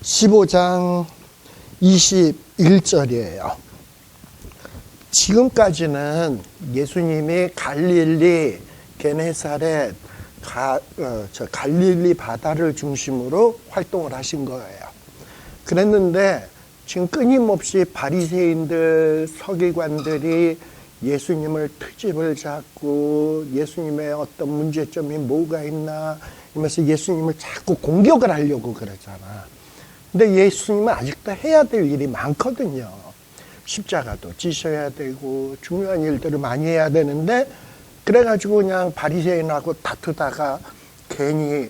15장 21절이에요. 지금까지는 예수님이 갈릴리 게네사렛 갈릴리 바다를 중심으로 활동을 하신 거예요. 그랬는데 지금 끊임없이 바리새인들, 서기관들이 예수님을 트집을 잡고 예수님의 어떤 문제점이 뭐가 있나 이러면서 예수님을 자꾸 공격을 하려고 그러잖아. 근데 예수님은 아직도 해야 될 일이 많거든요. 십자가도 지셔야 되고 중요한 일들을 많이 해야 되는데, 그래가지고 그냥 바리새인하고 다투다가 괜히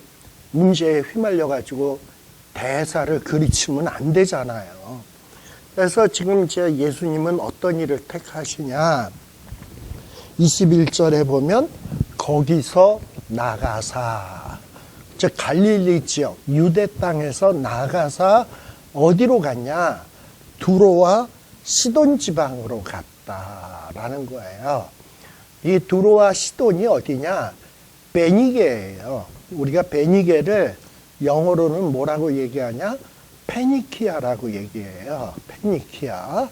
문제에 휘말려가지고 대사를 그르치면 안 되잖아요. 그래서 지금 이제 예수님은 어떤 일을 택하시냐, 21절에 보면 거기서 나가사, 즉 갈릴리 지역 유대 땅에서 나가사 어디로 갔냐, 두로와 시돈 지방으로 갔다라는 거예요. 이 두로와 시돈이 어디냐, 베니게예요. 우리가 베니게를 영어로는 뭐라고 얘기하냐, 페니키아라고 얘기해요. 페니키아.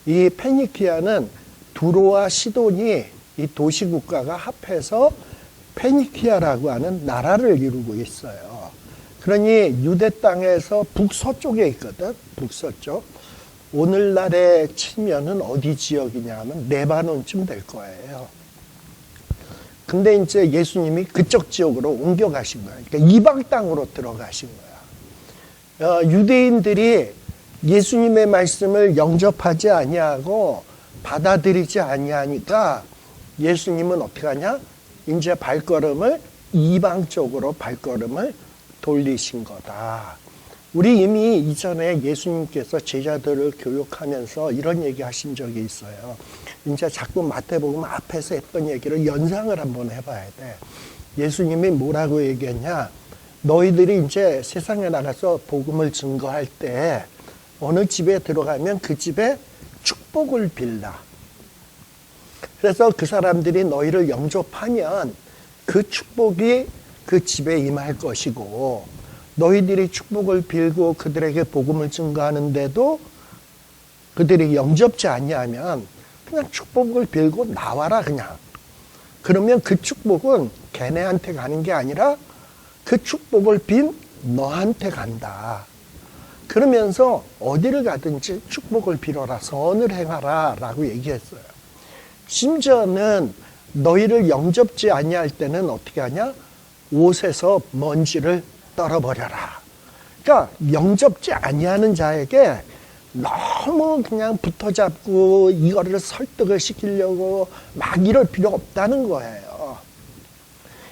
이 페니키아는 두로와 시돈이 이 도시국가가 합해서 페니키아라고 하는 나라를 이루고 있어요. 그러니 유대 땅에서 북서쪽에 있거든. 북서쪽. 오늘날에 치면은 어디 지역이냐 하면 레바논쯤 될 거예요. 근데 이제 예수님이 그쪽 지역으로 옮겨가신 거예요. 그러니까 이방 땅으로 들어가신 거야. 유대인들이 예수님의 말씀을 영접하지 아니하고 받아들이지 아니하니까 예수님은 어떻게 하냐? 이제 발걸음을 이방 쪽으로 발걸음을 돌리신 거다. 우리 이미 이전에 예수님께서 제자들을 교육하면서 이런 얘기 하신 적이 있어요. 이제 자꾸 마태복음 앞에서 했던 얘기를 연상을 한번 해봐야 돼. 예수님이 뭐라고 얘기했냐? 너희들이 이제 세상에 나가서 복음을 증거할 때 어느 집에 들어가면 그 집에 축복을 빌라. 그래서 그 사람들이 너희를 영접하면 그 축복이 그 집에 임할 것이고, 너희들이 축복을 빌고 그들에게 복음을 증거하는데도 그들이 영접지 않냐면 그냥 축복을 빌고 나와라 그냥. 그러면 그 축복은 걔네한테 가는 게 아니라 그 축복을 빈 너한테 간다. 그러면서 어디를 가든지 축복을 빌어라, 선을 행하라 라고 얘기했어요. 심지어는 너희를 영접지 아니할 때는 어떻게 하냐? 옷에서 먼지를 떨어버려라. 그러니까 영접지 아니하는 자에게 너무 그냥 붙어잡고 이거를 설득을 시키려고 막 이럴 필요 없다는 거예요.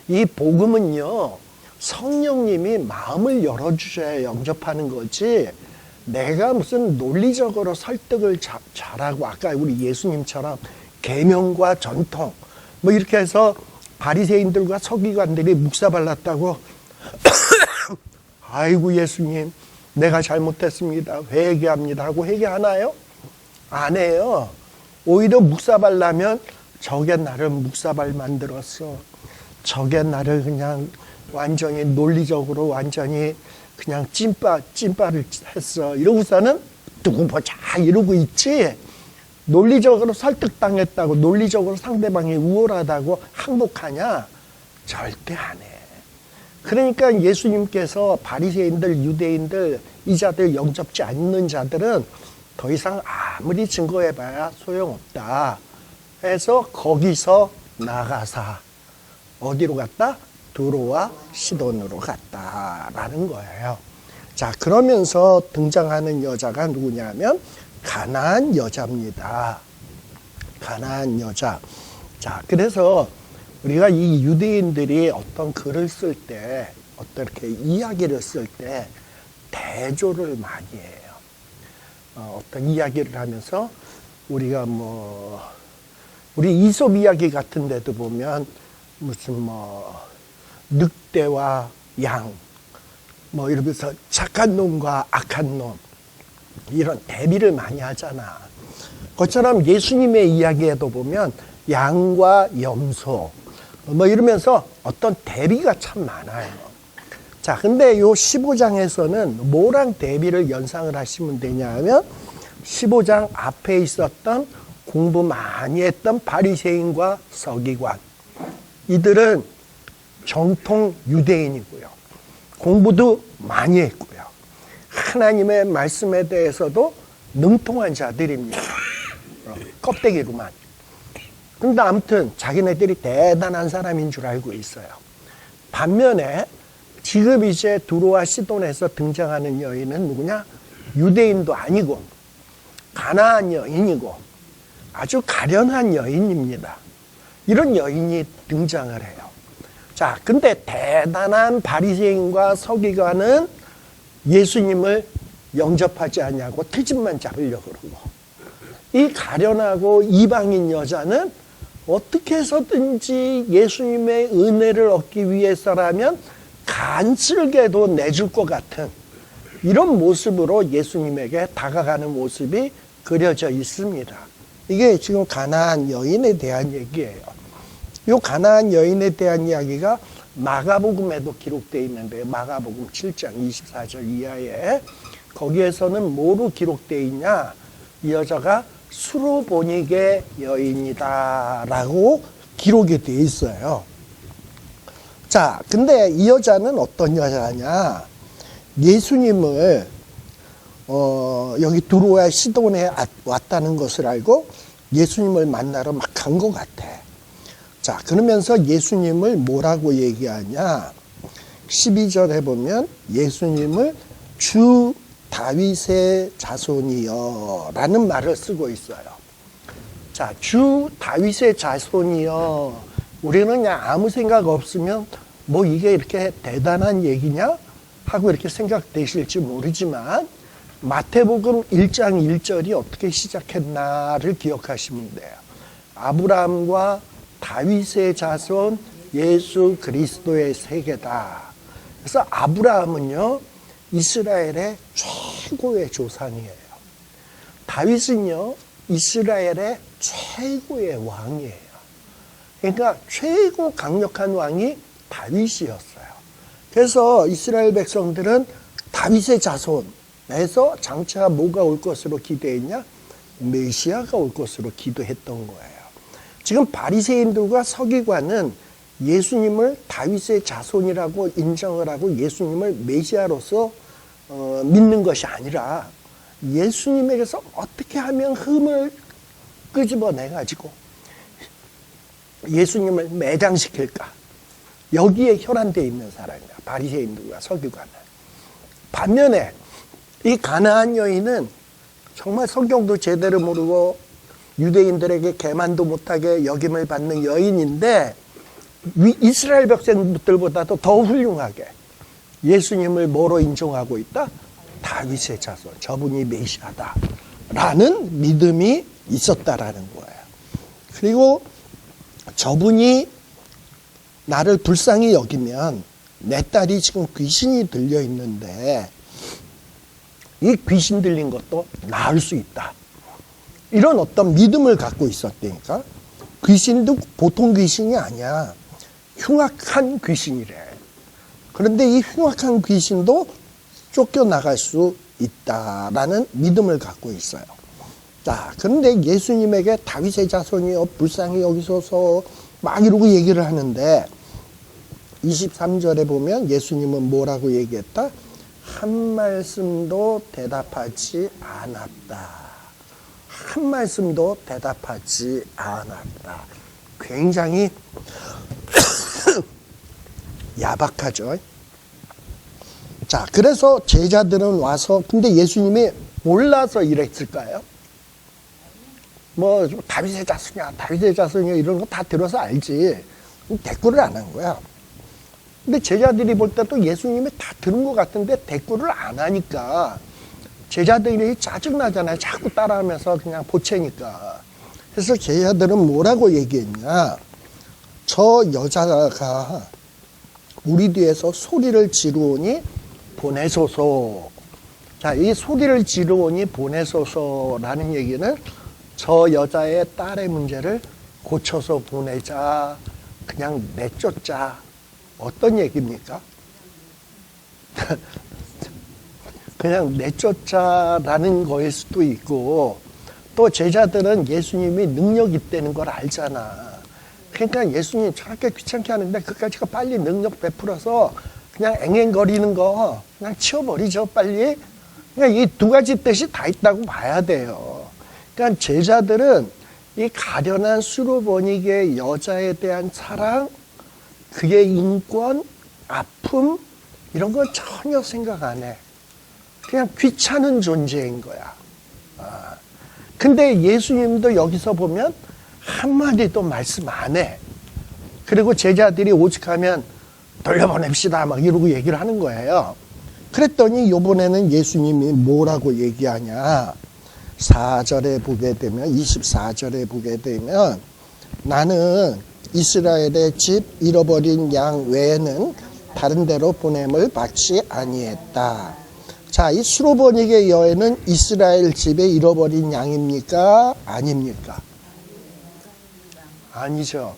이 복음은요, 성령님이 마음을 열어주셔야 영접하는 거지, 내가 무슨 논리적으로 설득을 잘하고 아까 우리 예수님처럼 계명과 전통 뭐 이렇게 해서 바리새인들과 서기관들이 묵사 발랐다고 아이고 예수님 내가 잘못했습니다, 회개합니다 하고 회개하나요? 안 해요. 오히려 묵사 발라면 저게 나를 묵사발 만들었어, 저게 나를 그냥 완전히 논리적으로 완전히 그냥 찐빠를 했어 이러고서는 두고 보자 이러고 있지, 논리적으로 설득당했다고 논리적으로 상대방이 우월하다고 항복하냐? 절대 안 해. 그러니까 예수님께서 바리새인들, 유대인들, 이 자들 영접지 않는 자들은 더 이상 아무리 증거해봐야 소용없다 해서 거기서 나가사 어디로 갔다? 두로와 시돈으로 갔다라는 거예요. 자, 그러면서 등장하는 여자가 누구냐면 가나안 여자입니다. 가나안 여자. 자, 그래서 우리가 이 유대인들이 어떤 글을 쓸 때, 어떤 이렇게 이야기를 쓸 때 대조를 많이 해요. 어떤 이야기를 하면서 우리가 우리 이솝 이야기 같은 데도 보면 무슨 늑대와 양, 이러면서 착한 놈과 악한 놈, 이런 대비를 많이 하잖아. 그것처럼 예수님의 이야기에도 보면 양과 염소, 이러면서 어떤 대비가 참 많아요. 자, 근데 요 15장에서는 뭐랑 대비를 연상을 하시면 되냐 하면 15장 앞에 있었던 공부 많이 했던 바리새인과 서기관. 이들은 정통 유대인이고요. 공부도 많이 했고요. 하나님의 말씀에 대해서도 능통한 자들입니다. 껍데기로만. 근데 아무튼 자기네들이 대단한 사람인 줄 알고 있어요. 반면에 지금 이제 두로와 시돈에서 등장하는 여인은 누구냐? 유대인도 아니고 가나안 여인이고 아주 가련한 여인입니다. 이런 여인이 등장을 해요. 자, 근데 대단한 바리새인과 서기관은 예수님을 영접하지 않냐고 트집만 잡으려고 그러고, 이 가련하고 이방인 여자는 어떻게 해서든지 예수님의 은혜를 얻기 위해서라면 간쓸게도 내줄 것 같은 이런 모습으로 예수님에게 다가가는 모습이 그려져 있습니다. 이게 지금 가나안 여인에 대한 얘기예요. 이 가나안 여인에 대한 이야기가 마가복음에도 기록되어 있는데, 마가복음 7장 24절 이하에 거기에서는 뭐로 기록되어 있냐? 이 여자가 수로보니게 여인이다 라고 기록이 되어 있어요. 자, 근데 이 여자는 어떤 여자냐? 예수님을 여기 두로와 시돈에 왔다는 것을 알고 예수님을 만나러 막 간 것 같아. 자, 그러면서 예수님을 뭐라고 얘기하냐? 12절에 보면 예수님을 주 다윗의 자손이여 라는 말을 쓰고 있어요. 자, 주 다윗의 자손이여. 우리는 그냥 아무 생각 없으면 뭐 이게 이렇게 대단한 얘기냐? 하고 이렇게 생각되실지 모르지만 마태복음 1장 1절이 어떻게 시작했나를 기억하시면 돼요. 아브라함과 다윗의 자손 예수 그리스도의 세계다. 그래서 아브라함은요, 이스라엘의 최고의 조상이에요. 다윗은요, 이스라엘의 최고의 왕이에요. 그러니까 최고 강력한 왕이 다윗이었어요. 그래서 이스라엘 백성들은 다윗의 자손에서 장차 뭐가 올 것으로 기대했냐? 메시아가 올 것으로 기도했던 거예요. 지금 바리새인들과 서기관은 예수님을 다윗의 자손이라고 인정을 하고 예수님을 메시아로서 믿는 것이 아니라 예수님에게서 어떻게 하면 흠을 끄집어내가지고 예수님을 매장시킬까? 여기에 혈안되어 있는 사람이야. 바리새인들과 서기관은. 반면에 이 가나안 여인은 정말 성경도 제대로 모르고 유대인들에게 개만도 못하게 역임을 받는 여인인데 이스라엘 백성들보다도 더 훌륭하게 예수님을 뭐로 인정하고 있다? 다윗의 자손, 저분이 메시아다 라는 믿음이 있었다라는 거예요. 그리고 저분이 나를 불쌍히 여기면 내 딸이 지금 귀신이 들려 있는데 이 귀신 들린 것도 나을 수 있다. 이런 어떤 믿음을 갖고 있었다니까. 귀신도 보통 귀신이 아니야. 흉악한 귀신이래. 그런데 이 흉악한 귀신도 쫓겨나갈 수 있다라는 믿음을 갖고 있어요. 자, 그런데 예수님에게 다윗의 자손이여 불쌍히 여기소서 막 이러고 얘기를 하는데 23절에 보면 예수님은 뭐라고 얘기했다? 한 말씀도 대답하지 않았다. 한 말씀도 대답하지 않았다. 굉장히 야박하죠. 자, 그래서 제자들은 와서, 근데 예수님이 몰라서 이랬을까요? 뭐 다윗의 자손이야, 다윗의 자손이야 이런 거 다 들어서 알지. 대꾸를 안 한 거야. 근데 제자들이 볼 때도 예수님이 다 들은 것 같은데 대꾸를 안 하니까 제자들이 짜증나잖아요. 자꾸 따라하면서 그냥 보채니까. 그래서 제자들은 뭐라고 얘기했냐? 저 여자가 우리 뒤에서 소리를 지르오니 보내소서. 자, 이 소리를 지르오니 보내소서라는 얘기는 저 여자의 딸의 문제를 고쳐서 보내자, 그냥 내쫓자. 어떤 얘기입니까? 그냥 내쫓아라는 거일 수도 있고, 또 제자들은 예수님이 능력 있다는 걸 알잖아. 그러니까 예수님 저렇게 귀찮게 하는데 그까지가 빨리 능력 베풀어서 그냥 앵앵거리는 거 그냥 치워버리죠, 빨리. 그러니까 이 두 가지 뜻이 다 있다고 봐야 돼요. 그러니까 제자들은 이 가련한 수로보니게 여자에 대한 사랑, 그의 인권, 아픔 이런 건 전혀 생각 안 해. 그냥 귀찮은 존재인 거야. 근데 예수님도 여기서 보면 한마디도 말씀 안 해. 그리고 제자들이 오직하면 돌려보냅시다 막 이러고 얘기를 하는 거예요. 그랬더니 이번에는 예수님이 뭐라고 얘기하냐. 4절에 보게 되면, 24절에 보게 되면, 나는 이스라엘의 집 잃어버린 양 외에는 다른 데로 보냄을 받지 아니했다. 자, 이 수로보니게 여인은 이스라엘 집에 잃어버린 양입니까? 아닙니까? 아니죠.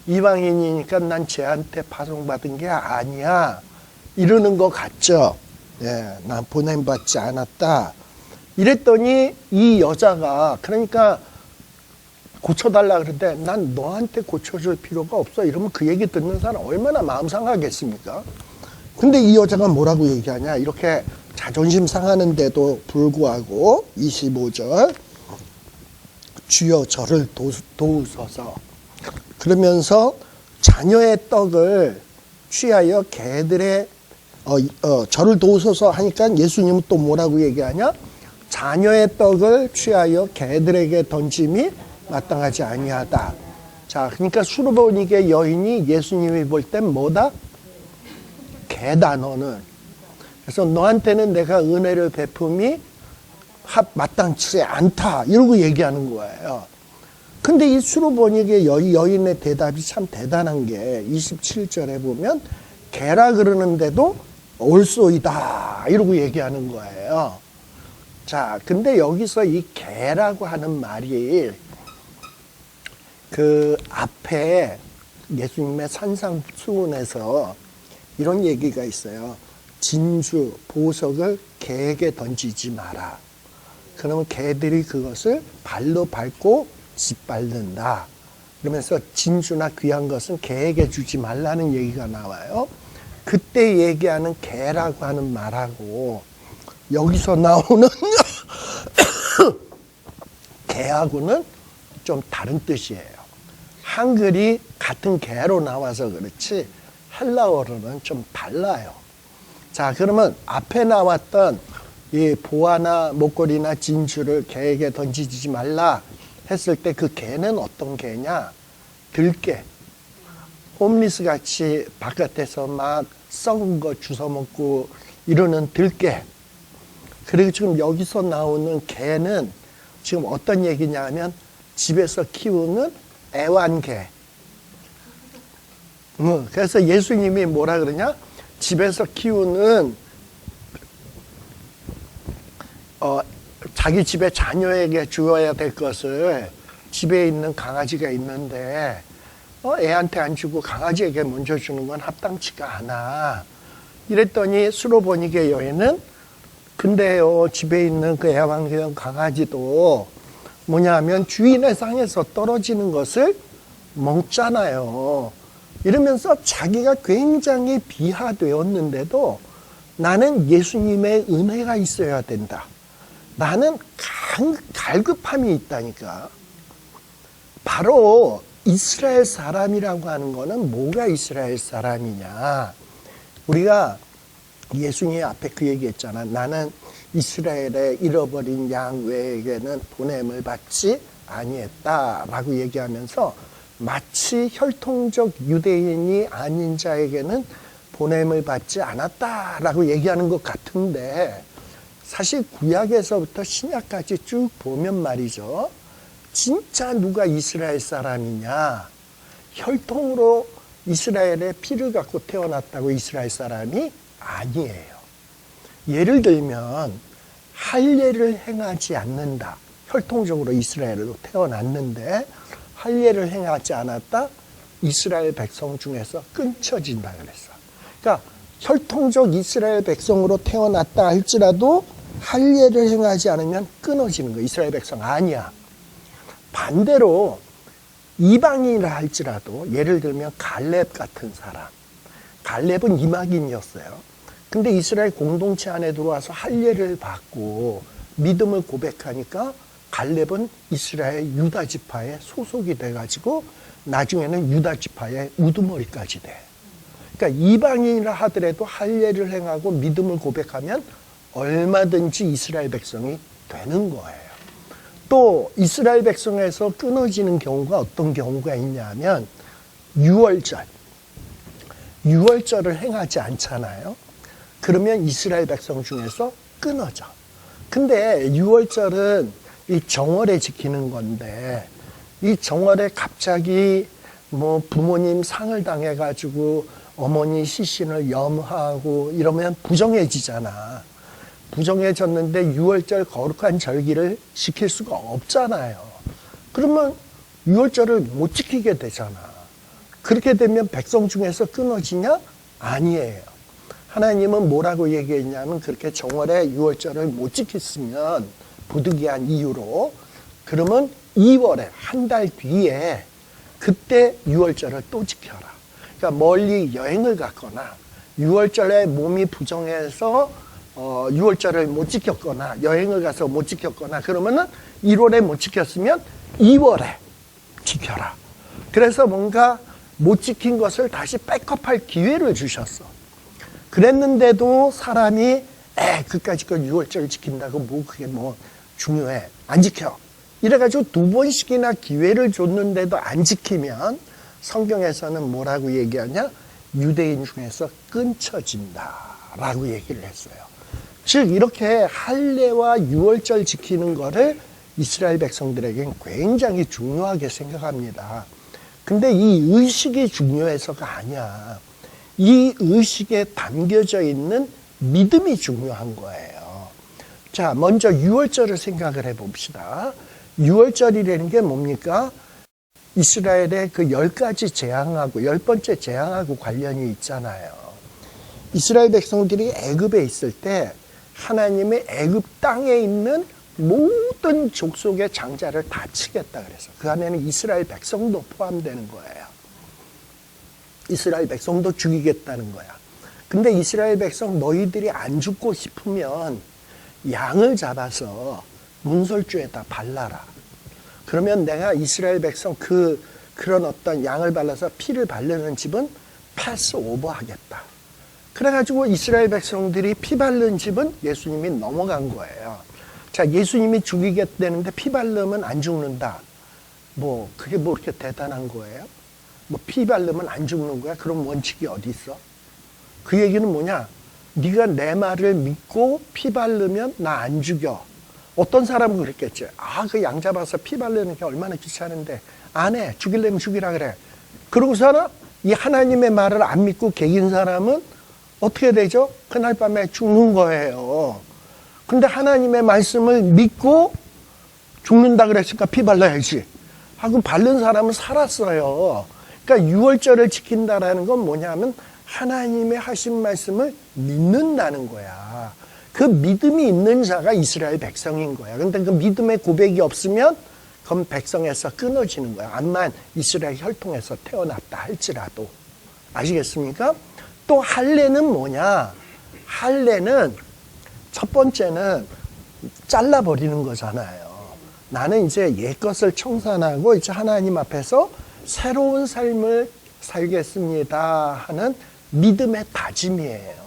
이방인이니까 난 쟤한테 파송받은 게 아니야. 이러는 것 같죠? 예, 난 보냄받지 않았다. 이랬더니 이 여자가, 그러니까 고쳐달라 그러는데 난 너한테 고쳐줄 필요가 없어. 이러면 그 얘기 듣는 사람 얼마나 마음 상하겠습니까? 근데 이 여자가 뭐라고 얘기하냐. 이렇게 자존심 상하는데도 불구하고 25절 주여 저를 도우소서. 그러면서 자녀의 떡을 취하여 개들의 저를 도우소서 하니까 예수님은 또 뭐라고 얘기하냐. 자녀의 떡을 취하여 개들에게 던짐이 마땅하지 아니하다. 자, 그러니까 수로보니게 여인이 예수님이 볼 땐 뭐다? 개다 너는. 그래서 너한테는 내가 은혜를 베품이 마땅치 않다. 이러고 얘기하는 거예요. 근데 이 수로보니게 여인의 대답이 참 대단한 게 27절에 보면 개라 그러는데도 올소이다. 이러고 얘기하는 거예요. 자, 근데 여기서 이 개라고 하는 말이 그 앞에 예수님의 산상수훈에서 이런 얘기가 있어요. 진주, 보석을 개에게 던지지 마라. 그러면 개들이 그것을 발로 밟고 짓밟는다. 그러면서 진주나 귀한 것은 개에게 주지 말라는 얘기가 나와요. 그때 얘기하는 개라고 하는 말하고 여기서 나오는 개하고는 좀 다른 뜻이에요. 한글이 같은 개로 나와서 그렇지 헬라어로는 좀 달라요. 자, 그러면 앞에 나왔던 이 보화나 목걸이나 진주를 개에게 던지지 말라 했을 때 그 개는 어떤 개냐? 들개. 홈리스 같이 바깥에서 막 썩은 거 주워 먹고 이러는 들개. 그리고 지금 여기서 나오는 개는 지금 어떤 얘기냐 하면 집에서 키우는 애완개. 그래서 예수님이 뭐라 그러냐? 집에서 키우는 자기 집에 자녀에게 주어야 될 것을 집에 있는 강아지가 있는데 애한테 안 주고 강아지에게 먼저 주는 건 합당치가 않아. 이랬더니 수로보니게 여인은 근데요 집에 있는 그 애완견 강아지도 뭐냐면 주인의 상에서 떨어지는 것을 먹잖아요. 이러면서 자기가 굉장히 비하되었는데도 나는 예수님의 은혜가 있어야 된다. 나는 갈급함이 있다니까. 바로 이스라엘 사람이라고 하는 거는 뭐가 이스라엘 사람이냐. 우리가 예수님 앞에 그 얘기했잖아. 나는 이스라엘의 잃어버린 양 외에게는 보냄을 받지 아니했다라고 얘기하면서 마치 혈통적 유대인이 아닌 자에게는 보냄을 받지 않았다라고 얘기하는 것 같은데 사실 구약에서부터 신약까지 쭉 보면 말이죠. 진짜 누가 이스라엘 사람이냐. 혈통으로 이스라엘의 피를 갖고 태어났다고 이스라엘 사람이 아니에요. 예를 들면 할례를 행하지 않는다. 혈통적으로 이스라엘로 태어났는데 할례를 행하지 않았다. 이스라엘 백성 중에서 끊쳐진다 그랬어. 그러니까 혈통적 이스라엘 백성으로 태어났다 할지라도 할례를 행하지 않으면 끊어지는 거예요. 이스라엘 백성 아니야. 반대로 이방인이라 할지라도 예를 들면 갈렙 같은 사람. 갈렙은 이방인이었어요. 근데 이스라엘 공동체 안에 들어와서 할례를 받고 믿음을 고백하니까 갈렙은 이스라엘 유다 지파에 소속이 돼가지고 나중에는 유다 지파의 우두머리까지 돼. 그러니까 이방인이라 하더라도 할례를 행하고 믿음을 고백하면 얼마든지 이스라엘 백성이 되는 거예요. 또 이스라엘 백성에서 끊어지는 경우가 어떤 경우가 있냐면 유월절을 행하지 않잖아요. 그러면 이스라엘 백성 중에서 끊어져. 근데 유월절은 이 정월에 지키는 건데 이 정월에 갑자기 뭐 부모님 상을 당해가지고 어머니 시신을 염하고 이러면 부정해지잖아. 부정해졌는데 유월절 거룩한 절기를 지킬 수가 없잖아요. 그러면 유월절을 못 지키게 되잖아. 그렇게 되면 백성 중에서 끊어지냐? 아니에요. 하나님은 뭐라고 얘기했냐면 그렇게 정월에 유월절을 못 지켰으면 부득이한 이유로 그러면 2월에 한 달 뒤에 그때 유월절을 또 지켜라. 그러니까 멀리 여행을 갔거나 유월절에 몸이 부정해서 유월절을 못 지켰거나 여행을 가서 못 지켰거나 그러면은 1월에 못 지켰으면 2월에 지켜라. 그래서 뭔가 못 지킨 것을 다시 백업할 기회를 주셨어. 그랬는데도 사람이 그까짓 거 유월절 지킨다고 뭐 그게 뭐 중요해. 안 지켜. 이래가지고 2번씩이나 기회를 줬는데도 안 지키면 성경에서는 뭐라고 얘기하냐? 유대인 중에서 끊쳐진다라고 얘기를 했어요. 즉 이렇게 할례와 유월절 지키는 거를 이스라엘 백성들에게는 굉장히 중요하게 생각합니다. 근데 이 의식이 중요해서가 아니야. 이 의식에 담겨져 있는 믿음이 중요한 거예요. 자, 먼저 유월절을 생각을 해봅시다. 유월절이라는 게 뭡니까? 이스라엘의 그 10가지 재앙하고 10번째 재앙하고 관련이 있잖아요. 이스라엘 백성들이 애굽에 있을 때 하나님의 애굽 땅에 있는 모든 족속의 장자를 다 치겠다 그래서 그 안에는 이스라엘 백성도 포함되는 거예요. 이스라엘 백성도 죽이겠다는 거야. 근데 이스라엘 백성 너희들이 안 죽고 싶으면 양을 잡아서 문설주에다 발라라. 그러면 내가 이스라엘 백성 그런 어떤 양을 발라서 피를 바르는 집은 패스 오버 하겠다. 그래가지고 이스라엘 백성들이 피 바른 집은 예수님이 넘어간 거예요. 자, 예수님이 죽이겠다는데 피 바르면 안 죽는다. 뭐 그게 뭐 그렇게 대단한 거예요? 뭐 피 바르면 안 죽는 거야? 그럼 원칙이 어디 있어? 그 얘기는 뭐냐? 네가 내 말을 믿고 피 바르면 나 안 죽여. 어떤 사람은 그랬겠지. 그 양 잡아서 피 바르는 게 얼마나 귀찮은데 안 해. 죽이려면 죽이라 그래. 그러고서는 이 하나님의 말을 안 믿고 개긴 사람은 어떻게 되죠? 그날 밤에 죽는 거예요. 근데 하나님의 말씀을 믿고 죽는다 그랬으니까 피 발라야지 하고 바른 사람은 살았어요. 그러니까 유월절을 지킨다라는 건 뭐냐면 하나님의 하신 말씀을 믿는다는 거야. 그 믿음이 있는 자가 이스라엘 백성인 거야. 그런데 그 믿음의 고백이 없으면 그럼 백성에서 끊어지는 거야. 암만 이스라엘 혈통에서 태어났다 할지라도. 아시겠습니까? 또 할례는 뭐냐? 할례는 첫 번째는 잘라버리는 거잖아요. 나는 이제 옛것을 청산하고 이제 하나님 앞에서 새로운 삶을 살겠습니다 하는 믿음의 다짐이에요.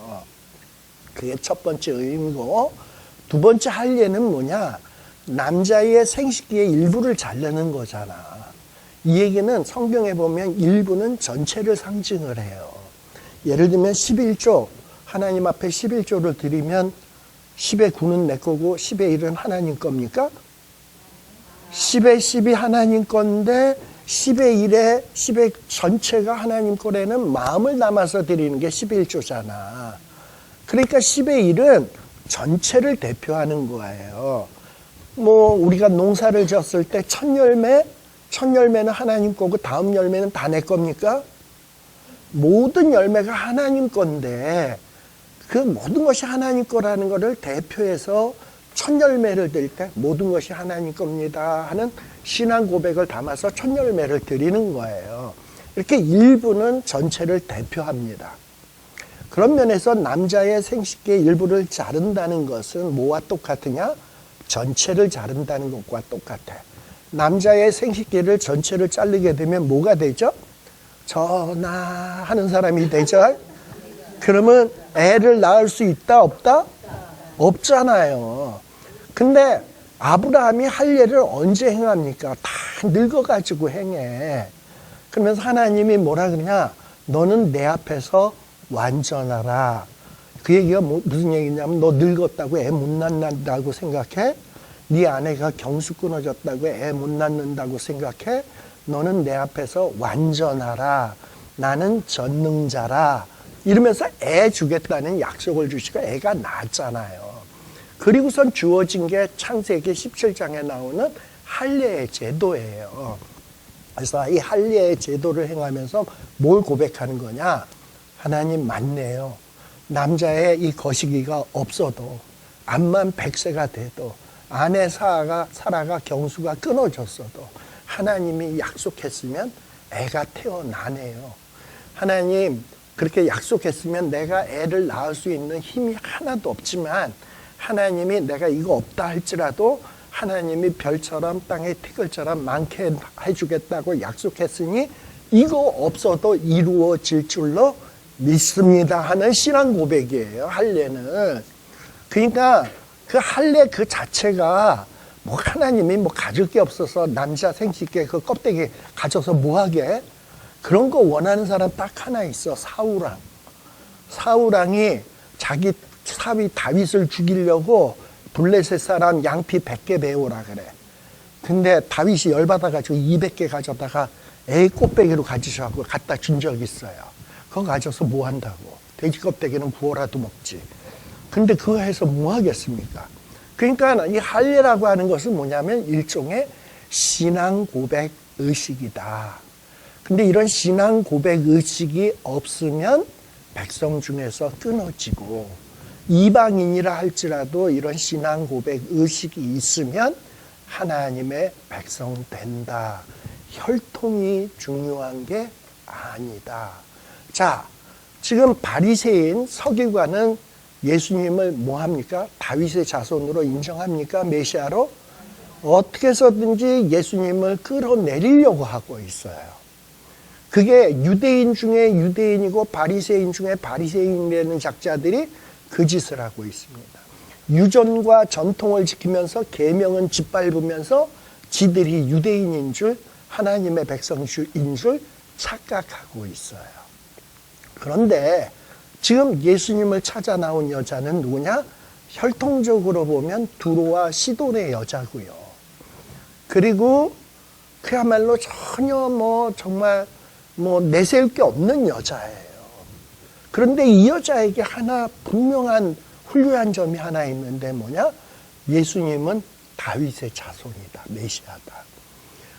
그게 첫 번째 의미고, 두 번째 할례는 뭐냐? 남자의 생식기의 일부를 자르는 거잖아. 이 얘기는 성경에 보면 일부는 전체를 상징을 해요. 예를 들면 11조, 하나님 앞에 11조를 드리면 10의 9는 내 거고 10의 1은 하나님 겁니까? 10의 10이 하나님 건데 10의 1에 10의 전체가 하나님 거라는 마음을 담아서 드리는 게 11조잖아. 그러니까 10의 1은 전체를 대표하는 거예요. 뭐 우리가 농사를 지었을 때 첫 열매는 하나님 거고 다음 열매는 다 내 겁니까? 모든 열매가 하나님 건데 그 모든 것이 하나님 거라는 것을 대표해서 첫 열매를 드릴 때 모든 것이 하나님 겁니다 하는 신앙 고백을 담아서 첫 열매를 드리는 거예요. 이렇게 일부는 전체를 대표합니다. 그런 면에서 남자의 생식기의 일부를 자른다는 것은 뭐와 똑같으냐? 전체를 자른다는 것과 똑같아. 남자의 생식기를 전체를 자르게 되면 뭐가 되죠? 전하 하는 사람이 되죠. 그러면 애를 낳을 수 있다 없다? 없잖아요. 근데 아브라함이 할례를 언제 행합니까? 다 늙어가지고 행해. 그러면서 하나님이 뭐라 그러냐? 너는 내 앞에서 완전하라. 그 얘기가 무슨 얘기냐면 너 늙었다고 애 못 낳는다고 생각해? 네 아내가 경수 끊어졌다고 애 못 낳는다고 생각해? 너는 내 앞에서 완전하라. 나는 전능자라. 이러면서 애 주겠다는 약속을 주시고 애가 낳았잖아요. 그리고선 주어진 게 창세기 17장에 나오는 할례의 제도예요. 그래서 이 할례의 제도를 행하면서 뭘 고백하는 거냐? 하나님 맞네요. 남자의 이 거시기가 없어도 암만 100세가 돼도 아내 사라가 경수가 끊어졌어도 하나님이 약속했으면 애가 태어나네요. 하나님 그렇게 약속했으면 내가 애를 낳을 수 있는 힘이 하나도 없지만 하나님이 내가 이거 없다 할지라도 하나님이 별처럼 땅의 티끌처럼 많게 해주겠다고 약속했으니 이거 없어도 이루어질 줄로 믿습니다 하는 신앙 고백이에요. 할례는. 그러니까 그 할례 그 자체가 뭐 하나님이 뭐 가질 게 없어서 남자 생식기 그 껍데기 가져서 뭐하게? 그런 거 원하는 사람 딱 하나 있어. 사울왕. 사울왕이 자기 사위 다윗을 죽이려고 블레셋 사람 양피 100개 배우라 그래. 근데 다윗이 열받아가지고 200개 가져다가 애 꽃배기로 가지셔갖고 갖다 준 적이 있어요. 그거 가져서 뭐 한다고. 돼지 껍데기는 구워라도 먹지. 근데 그거 해서 뭐 하겠습니까? 그러니까 이 할례라고 하는 것은 뭐냐면 일종의 신앙 고백 의식이다. 근데 이런 신앙 고백 의식이 없으면 백성 중에서 끊어지고 이방인이라 할지라도 이런 신앙 고백 의식이 있으면 하나님의 백성 된다. 혈통이 중요한 게 아니다. 자, 지금 바리새인 서기관은 예수님을 뭐 합니까? 다윗의 자손으로 인정합니까? 메시아로? 어떻게 해서든지 예수님을 끌어내리려고 하고 있어요. 그게 유대인 중에 유대인이고 바리새인 중에 바리새인이라는 작자들이 그 짓을 하고 있습니다. 유전과 전통을 지키면서 계명은 짓밟으면서 지들이 유대인인 줄 하나님의 백성인 줄 착각하고 있어요. 그런데 지금 예수님을 찾아 나온 여자는 누구냐? 혈통적으로 보면 두로와 시돈의 여자고요. 그리고 그야말로 전혀 정말 내세울 게 없는 여자예요. 그런데 이 여자에게 하나 분명한 훌륭한 점이 하나 있는데 뭐냐? 예수님은 다윗의 자손이다. 메시아다.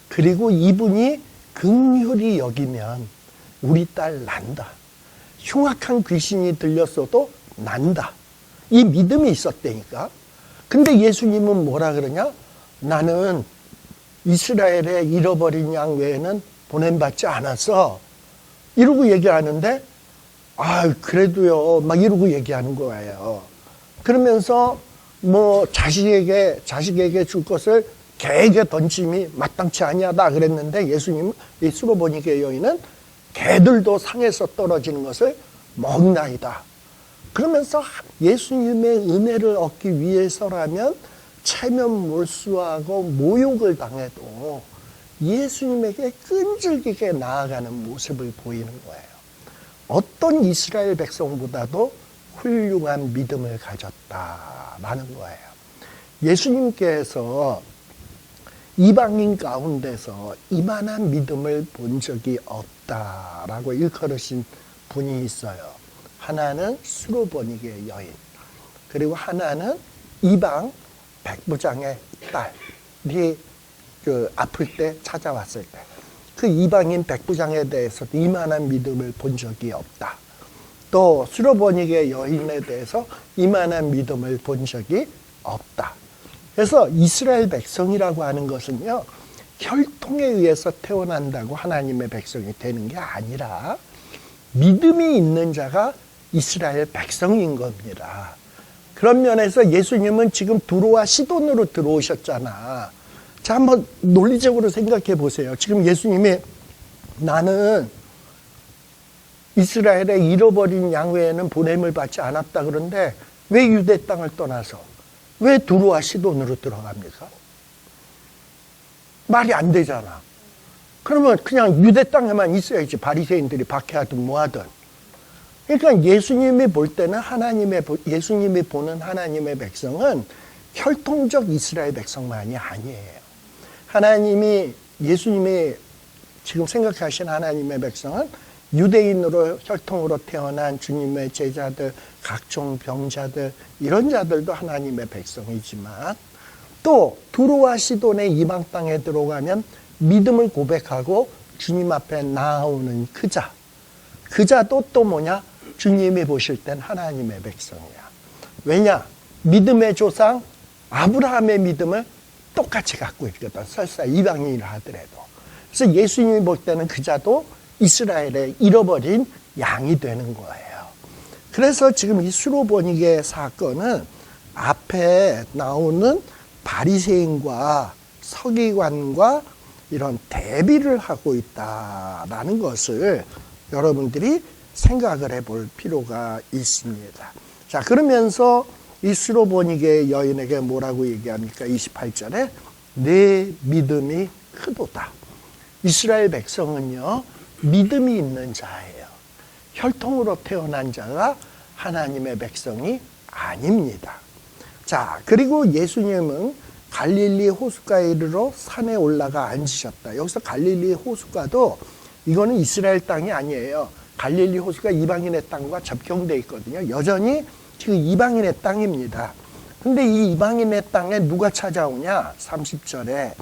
그리고 이분이 긍휼히 여기면 우리 딸 난다. 흉악한 귀신이 들렸어도 난다. 이 믿음이 있었다니까. 근데 예수님은 뭐라 그러냐? 나는 이스라엘의 잃어버린 양 외에는 보냄받지 않았어. 이러고 얘기하는데 그래도요 막 이러고 얘기하는 거예요. 그러면서 자식에게 줄 것을 개에게 던짐이 마땅치 아니하다 그랬는데 예수님은 이 수로보니게 여인은 개들도 상에서 떨어지는 것을 먹나이다. 그러면서 예수님의 은혜를 얻기 위해서라면 체면몰수하고 모욕을 당해도 예수님에게 끈질기게 나아가는 모습을 보이는 거예요. 어떤 이스라엘 백성보다도 훌륭한 믿음을 가졌다라는 거예요. 예수님께서 이방인 가운데서 이만한 믿음을 본 적이 없다라고 일컬으신 분이 있어요. 하나는 수로보니게 여인, 그리고 하나는 이방 백부장의 딸이 아플 때 찾아왔을 때 그 이방인 백부장에 대해서도 이만한 믿음을 본 적이 없다. 또 수로보니게 여인에 대해서 이만한 믿음을 본 적이 없다. 그래서 이스라엘 백성이라고 하는 것은요, 혈통에 의해서 태어난다고 하나님의 백성이 되는 게 아니라 믿음이 있는 자가 이스라엘 백성인 겁니다. 그런 면에서 예수님은 지금 두로와 시돈으로 들어오셨잖아. 자, 한번 논리적으로 생각해 보세요. 지금 예수님이 나는 이스라엘의 잃어버린 양 외에는 보냄을 받지 않았다 그런데 왜 유대 땅을 떠나서 왜 두로와 시돈으로 들어갑니까? 말이 안 되잖아. 그러면 그냥 유대 땅에만 있어야지. 바리새인들이 박해하든 뭐하든. 그러니까 예수님이 볼 때는 예수님이 보는 하나님의 백성은 혈통적 이스라엘 백성만이 아니에요. 예수님이 지금 생각하신 하나님의 백성은 유대인으로 혈통으로 태어난 주님의 제자들, 각종 병자들, 이런 자들도 하나님의 백성이지만 또 두로와 시돈의 이방 땅에 들어가면 믿음을 고백하고 주님 앞에 나아오는 그 자도 또 뭐냐? 주님이 보실 땐 하나님의 백성이야. 왜냐? 믿음의 조상 아브라함의 믿음을 똑같이 갖고 있거든. 설사 이방인이라 하더라도. 그래서 예수님이 볼 때는 그 자도 이스라엘의 잃어버린 양이 되는 거예요. 그래서 지금 이 수로보니게 사건은 앞에 나오는 바리새인과 서기관과 이런 대비를 하고 있다라는 것을 여러분들이 생각을 해볼 필요가 있습니다. 자, 그러면서 이 수로보니게 여인에게 뭐라고 얘기합니까? 28절에 내 믿음이 크도다. 이스라엘 백성은요, 믿음이 있는 자예요. 혈통으로 태어난 자가 하나님의 백성이 아닙니다. 자, 그리고 예수님은 갈릴리 호숫가에 이르러 산에 올라가 앉으셨다. 여기서 갈릴리 호숫가도 이거는 이스라엘 땅이 아니에요. 갈릴리 호숫가 이방인의 땅과 접경되어 있거든요. 여전히 지금 이방인의 땅입니다. 근데 이 이방인의 땅에 누가 찾아오냐? 30절에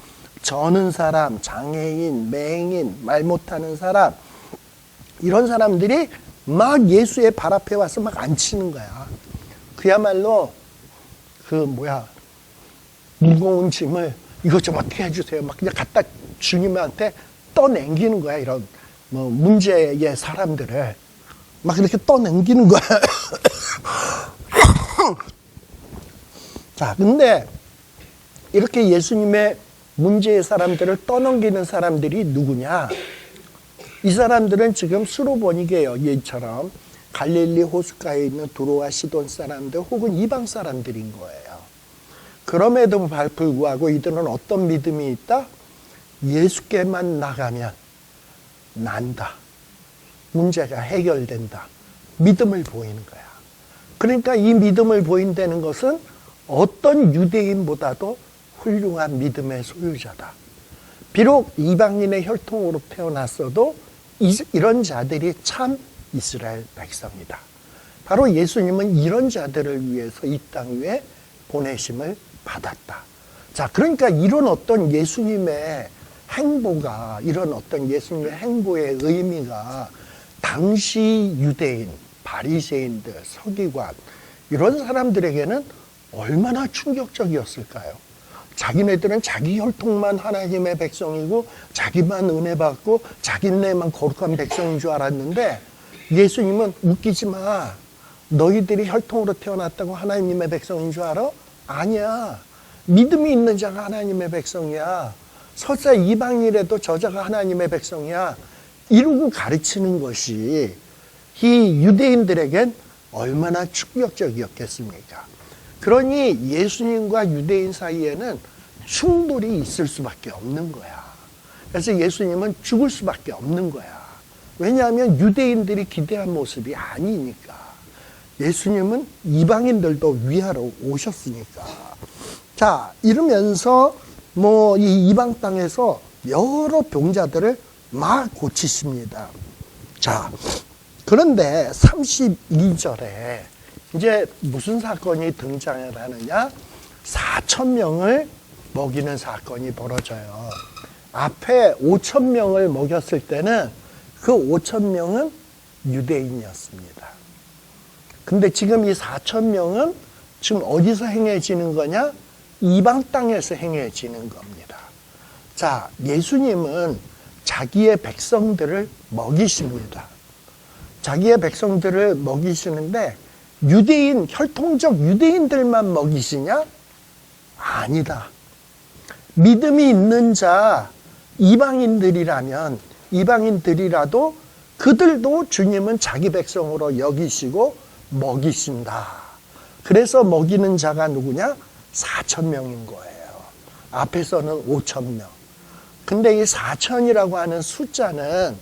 저는 사람, 장애인, 맹인, 말 못하는 사람, 이런 사람들이 막 예수의 발 앞에 와서 막 앉히는 거야. 그야말로 무거운 짐을 이것 좀 어떻게 해주세요. 막 그냥 갖다 주님한테 떠넘기는 거야. 이런 문제의 사람들을 막 이렇게 떠넘기는 거야. 자, 근데 이렇게 예수님의 문제의 사람들을 떠넘기는 사람들이 누구냐? 이 사람들은 지금 수로보니게 여인처럼 갈릴리 호숫가에 있는 두로와 시돈 사람들 혹은 이방 사람들인 거예요. 그럼에도 불구하고 이들은 어떤 믿음이 있다? 예수께만 나가면 난다. 문제가 해결된다. 믿음을 보이는 거야. 그러니까 이 믿음을 보인다는 것은 어떤 유대인보다도 훌륭한 믿음의 소유자다. 비록 이방인의 혈통으로 태어났어도 이런 자들이 참 이스라엘 백성이다. 바로 예수님은 이런 자들을 위해서 이 땅 위에 보내심을 받았다. 자, 그러니까 이런 어떤 예수님의 행보가, 이런 어떤 예수님의 행보의 의미가 당시 유대인, 바리새인들, 서기관, 이런 사람들에게는 얼마나 충격적이었을까요? 자기네들은 자기 혈통만 하나님의 백성이고 자기만 은혜 받고 자기네만 거룩한 백성인 줄 알았는데 예수님은 웃기지 마. 너희들이 혈통으로 태어났다고 하나님의 백성인 줄 알아? 아니야. 믿음이 있는 자가 하나님의 백성이야. 설사 이방인이라도 저자가 하나님의 백성이야. 이러고 가르치는 것이 이 유대인들에겐 얼마나 충격적이었겠습니까? 그러니 예수님과 유대인 사이에는 충돌이 있을 수밖에 없는 거야. 그래서 예수님은 죽을 수밖에 없는 거야. 왜냐하면 유대인들이 기대한 모습이 아니니까. 예수님은 이방인들도 위하러 오셨으니까. 자, 이러면서 이 이방 땅에서 여러 병자들을 막 고치십니다. 자, 그런데 32절에 이제 무슨 사건이 등장을 하느냐? 4,000명을 먹이는 사건이 벌어져요. 앞에 5,000명을 먹였을 때는 그 5,000명은 유대인이었습니다. 근데 지금 이 4천 명은 지금 어디서 행해지는 거냐? 이방 땅에서 행해지는 겁니다. 자, 예수님은 자기의 백성들을 먹이십니다. 자기의 백성들을 먹이시는데 유대인, 혈통적 유대인들만 먹이시냐? 아니다. 믿음이 있는 자, 이방인들이라도 그들도 주님은 자기 백성으로 여기시고 먹이신다. 그래서 먹이는 자가 누구냐? 4천 명인 거예요. 앞에서는 5천 명. 근데 이 4천이라고 하는 숫자는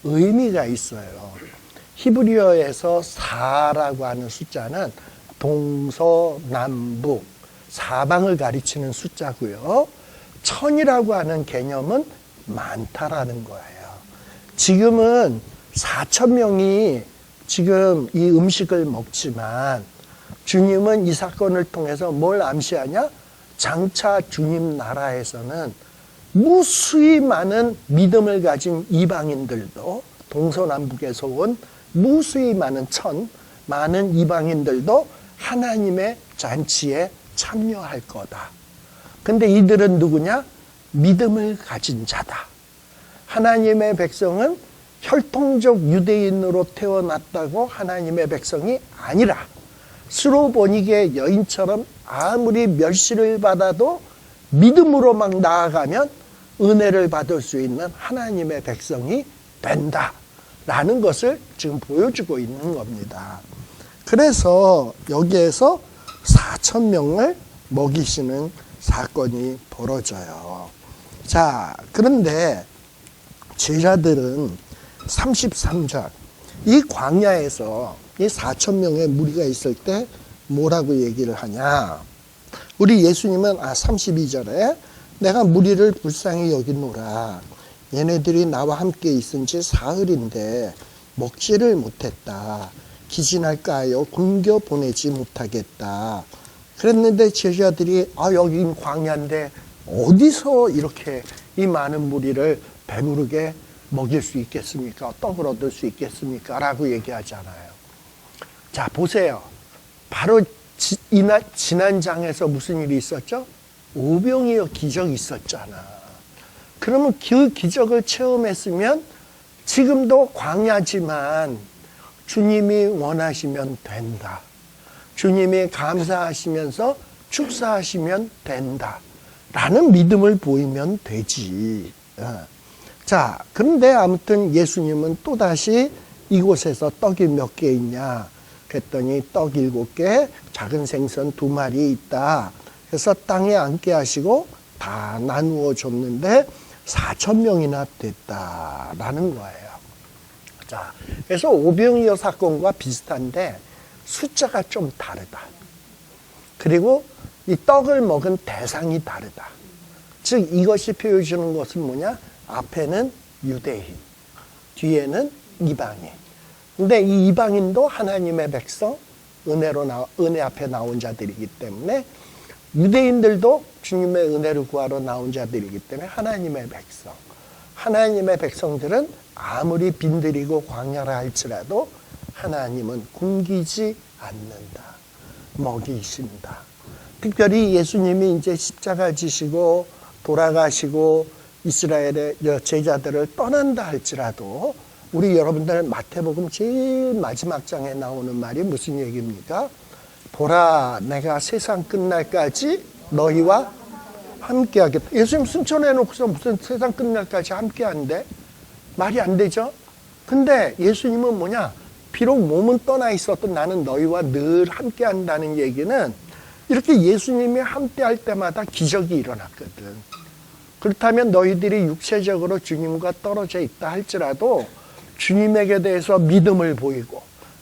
의미가 있어요. 히브리어에서 4라고 하는 숫자는 동서남북, 사방을 가리치는 숫자고요. 천이라고 하는 개념은 많다라는 거예요. 지금은 4천 명이 지금 이 음식을 먹지만 주님은 이 사건을 통해서 뭘 암시하냐? 장차 주님 나라에서는 무수히 많은 믿음을 가진 이방인들도, 동서남북에서 온 무수히 많은 많은 이방인들도 하나님의 잔치에 참여할 거다. 근데 이들은 누구냐? 믿음을 가진 자다. 하나님의 백성은 혈통적 유대인으로 태어났다고 하나님의 백성이 아니라 스로보니게 여인처럼 아무리 멸시를 받아도 믿음으로 막 나아가면 은혜를 받을 수 있는 하나님의 백성이 된다라는 것을 지금 보여주고 있는 겁니다. 그래서 여기에서 4천 명을 먹이시는 사건이 벌어져요. 자, 그런데 제자들은 33절 이 광야에서 이 4천 명의 무리가 있을 때 뭐라고 얘기를 하냐? 우리 예수님은 32절에 내가 무리를 불쌍히 여기노라. 얘네들이 나와 함께 있은 지 사흘인데 먹지를 못했다. 기진할까 하여 굶겨 보내지 못하겠다. 그랬는데 제자들이 여긴 광야인데 어디서 이렇게 이 많은 무리를 배부르게 먹일 수 있겠습니까? 떡을 얻을 수 있겠습니까? 라고 얘기하잖아요. 자, 보세요. 바로 지난 장에서 무슨 일이 있었죠? 오병이어 기적이 있었잖아. 그러면 그 기적을 체험했으면 지금도 광야지만 주님이 원하시면 된다. 주님이 감사하시면서 축사하시면 된다. 라는 믿음을 보이면 되지. 자, 그런데 아무튼 예수님은 또다시 이곳에서 떡이 몇 개 있냐? 그랬더니 떡 7개, 작은 생선 2마리 있다. 그래서 땅에 앉게 하시고 다 나누어 줬는데 4천 명이나 됐다라는 거예요. 자, 그래서 오병이어 사건과 비슷한데 숫자가 좀 다르다. 그리고 이 떡을 먹은 대상이 다르다. 즉 이것이 보여주는 것은 뭐냐? 앞에는 유대인, 뒤에는 이방인. 근데 이 이방인도 하나님의 백성, 은혜 앞에 나온 자들이기 때문에 유대인들도 주님의 은혜를 구하러 나온 자들이기 때문에 하나님의 백성. 하나님의 백성들은 아무리 빈들이고 광야라 할지라도 하나님은 굶기지 않는다. 먹이신다. 특별히 예수님이 이제 십자가 지시고 돌아가시고 이스라엘의 제자들을 떠난다 할지라도 우리 여러분들 마태복음 제일 마지막 장에 나오는 말이 무슨 얘기입니까? 보라, 내가 세상 끝날까지 너희와 함께하겠다. 예수님 승천해놓고서 무슨 세상 끝날까지 함께한대? 말이 안 되죠? 근데 예수님은 뭐냐? 비록 몸은 떠나 있어도 나는 너희와 늘 함께한다는 얘기는 이렇게 예수님이 함께할 때마다 기적이 일어났거든. 그렇다면 너희들이 육체적으로 주님과 떨어져 있다 할지라도 주님에게 대해서 믿음을 보이고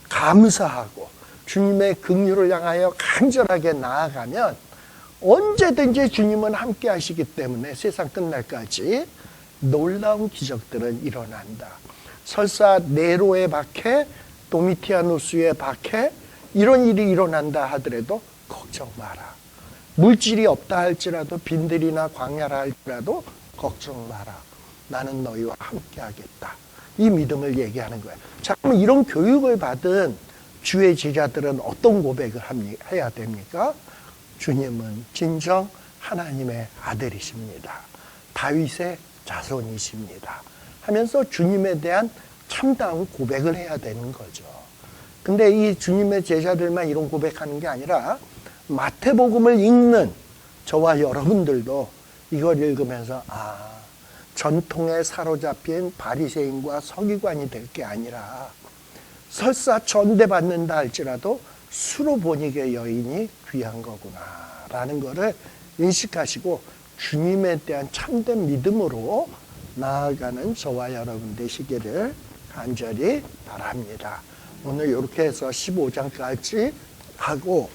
감사하고 주님의 긍휼을 향하여 간절하게 나아가면 언제든지 주님은 함께 하시기 때문에 세상 끝날까지 놀라운 기적들은 일어난다. 설사 네로의 박해, 도미티아누스의 박해 이런 일이 일어난다 하더라도 걱정 마라. 물질이 없다 할지라도 빈들이나 광야라 할지라도 걱정 마라. 나는 너희와 함께 하겠다. 이 믿음을 얘기하는 거예요. 자, 그럼 이런 교육을 받은 주의 제자들은 어떤 고백을 해야 됩니까? 주님은 진정 하나님의 아들이십니다. 다윗의 자손이십니다. 하면서 주님에 대한 참다운 고백을 해야 되는 거죠. 근데 이 주님의 제자들만 이런 고백하는 게 아니라 마태복음을 읽는 저와 여러분들도 이걸 읽으면서 전통에 사로잡힌 바리새인과 서기관이 될 게 아니라 설사 전대받는다 할지라도 수로보니게 여인이 귀한 거구나 라는 거를 인식하시고 주님에 대한 참된 믿음으로 나아가는 저와 여러분 되시기를 간절히 바랍니다. 오늘 이렇게 해서 15장까지 하고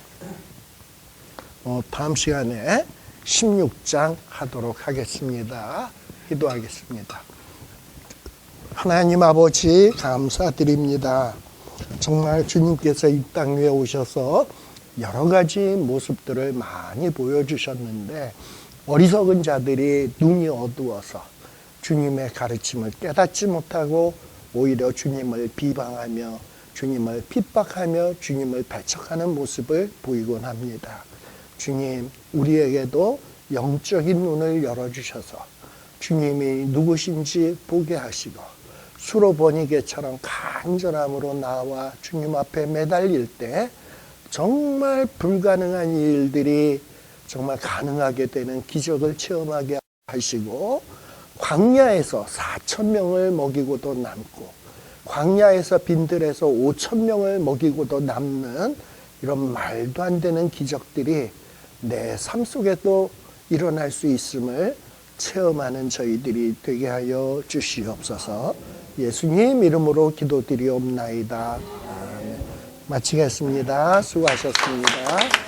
다음 시간에 16장 하도록 하겠습니다. 기도하겠습니다. 하나님 아버지 감사드립니다. 정말 주님께서 이 땅 위에 오셔서 여러 가지 모습들을 많이 보여주셨는데 어리석은 자들이 눈이 어두워서 주님의 가르침을 깨닫지 못하고 오히려 주님을 비방하며 주님을 핍박하며 주님을 배척하는 모습을 보이곤 합니다. 주님, 우리에게도 영적인 눈을 열어주셔서 주님이 누구신지 보게 하시고 수로보니게처럼 간절함으로 나와 주님 앞에 매달릴 때 정말 불가능한 일들이 정말 가능하게 되는 기적을 체험하게 하시고 광야에서 4,000명을 먹이고도 남고 광야에서 빈들에서 5,000명을 먹이고도 남는 이런 말도 안 되는 기적들이 내 삶 속에도 일어날 수 있음을 체험하는 저희들이 되게 하여 주시옵소서. 예수님 이름으로 기도드리옵나이다. 마치겠습니다. 수고하셨습니다.